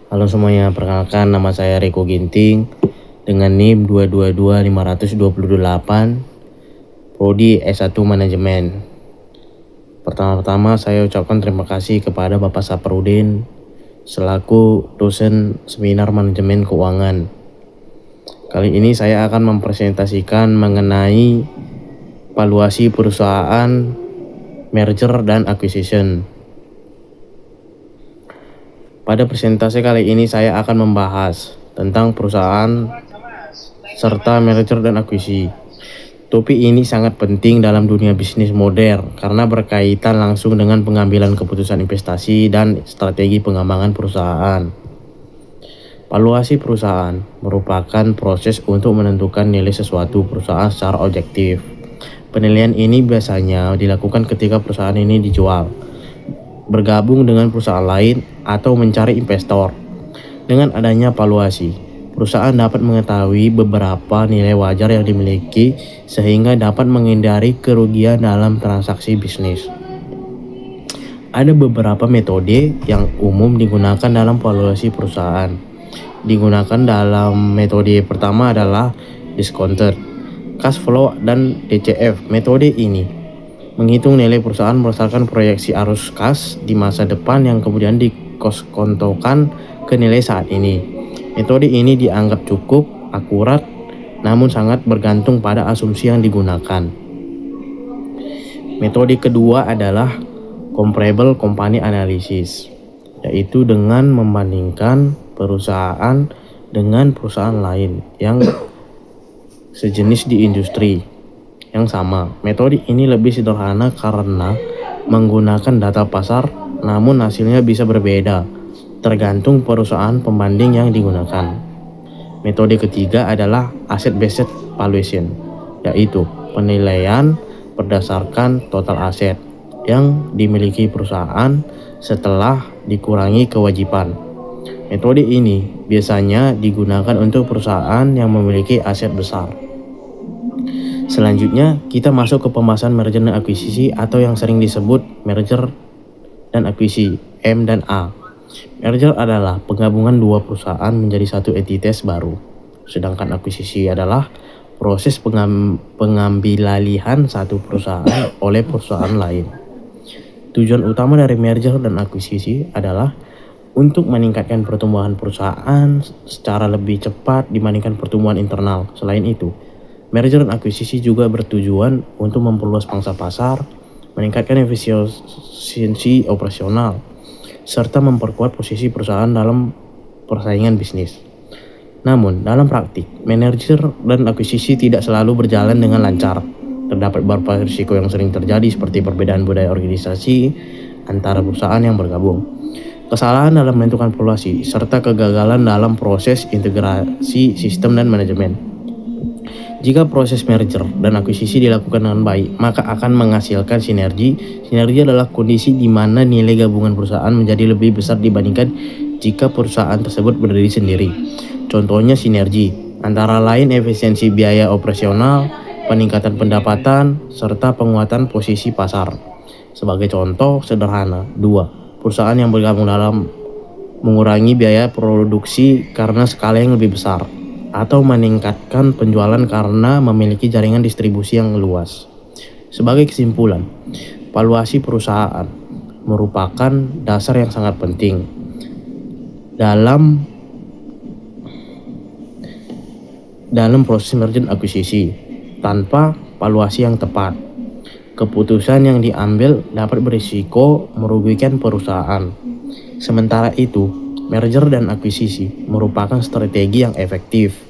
Halo semuanya, perkenalkan nama saya Riko Ginting dengan NIM 222528, Prodi S1 Manajemen. Pertama-tama saya ucapkan terima kasih kepada Bapak Saprudin selaku dosen seminar manajemen keuangan. Kali ini saya akan mempresentasikan mengenai valuasi perusahaan, merger dan acquisition. Pada presentasi kali ini saya akan membahas tentang perusahaan serta merger dan akuisisi. Topik ini sangat penting dalam dunia bisnis modern karena berkaitan langsung dengan pengambilan keputusan investasi dan strategi pengembangan perusahaan. Valuasi perusahaan merupakan proses untuk menentukan nilai sesuatu perusahaan secara objektif. Penilaian ini biasanya dilakukan ketika perusahaan ini dijual, bergabung dengan perusahaan lain, atau mencari investor. Dengan adanya valuasi, perusahaan dapat mengetahui beberapa nilai wajar yang dimiliki sehingga dapat menghindari kerugian dalam transaksi bisnis. Ada beberapa metode yang umum digunakan dalam valuasi perusahaan. Digunakan dalam metode pertama adalah discounted, cash flow, dan DCF. Metode ini menghitung nilai perusahaan berdasarkan proyeksi arus kas di masa depan yang kemudian dikoskontokan ke nilai saat ini. Metode ini dianggap cukup akurat, namun sangat bergantung pada asumsi yang digunakan. Metode kedua adalah comparable company analysis, yaitu dengan membandingkan perusahaan dengan perusahaan lain yang sejenis di industri yang sama. Metode ini lebih sederhana karena menggunakan data pasar, namun hasilnya bisa berbeda tergantung perusahaan pembanding yang digunakan. Metode ketiga adalah asset based valuation, yaitu penilaian berdasarkan total aset yang dimiliki perusahaan setelah dikurangi kewajiban. Metode ini biasanya digunakan untuk perusahaan yang memiliki aset besar. Selanjutnya, kita masuk ke pembahasan merger dan akuisisi atau yang sering disebut merger dan akuisisi, M dan A. Merger adalah penggabungan dua perusahaan menjadi satu entitas baru. Sedangkan akuisisi adalah proses pengambilalihan satu perusahaan oleh perusahaan lain. Tujuan utama dari merger dan akuisisi adalah untuk meningkatkan pertumbuhan perusahaan secara lebih cepat dibandingkan pertumbuhan internal. Selain itu, merger dan akuisisi juga bertujuan untuk memperluas pangsa pasar, meningkatkan efisiensi operasional, serta memperkuat posisi perusahaan dalam persaingan bisnis. Namun, dalam praktik, merger dan akuisisi tidak selalu berjalan dengan lancar. Terdapat beberapa risiko yang sering terjadi seperti perbedaan budaya organisasi antara perusahaan yang bergabung, kesalahan dalam menentukan valuasi, serta kegagalan dalam proses integrasi sistem dan manajemen. Jika proses merger dan akuisisi dilakukan dengan baik, maka akan menghasilkan sinergi. Sinergi adalah kondisi di mana nilai gabungan perusahaan menjadi lebih besar dibandingkan jika perusahaan tersebut berdiri sendiri. Contohnya sinergi antara lain efisiensi biaya operasional, peningkatan pendapatan, serta penguatan posisi pasar. Sebagai contoh sederhana, 2 perusahaan yang bergabung dalam mengurangi biaya produksi karena skala yang lebih besar, atau meningkatkan penjualan karena memiliki jaringan distribusi yang luas. Sebagai kesimpulan, valuasi perusahaan merupakan dasar yang sangat penting dalam proses merger dan akuisisi. Tanpa valuasi yang tepat, keputusan yang diambil dapat berisiko merugikan perusahaan. Sementara itu, merger dan akuisisi merupakan strategi yang efektif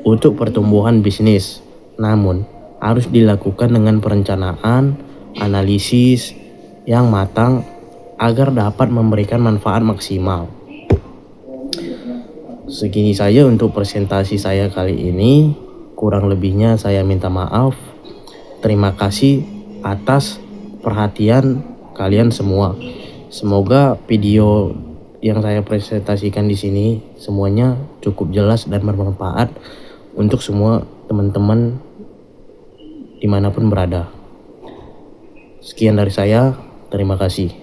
untuk pertumbuhan bisnis, namun harus dilakukan dengan perencanaan, analisis yang matang agar dapat memberikan manfaat maksimal. Segini saja untuk presentasi saya kali ini. Kurang lebihnya saya minta maaf. Terima kasih atas perhatian kalian semua. Semoga video yang saya presentasikan di sini semuanya cukup jelas dan bermanfaat untuk semua teman-teman dimanapun berada. Sekian dari saya, terima kasih.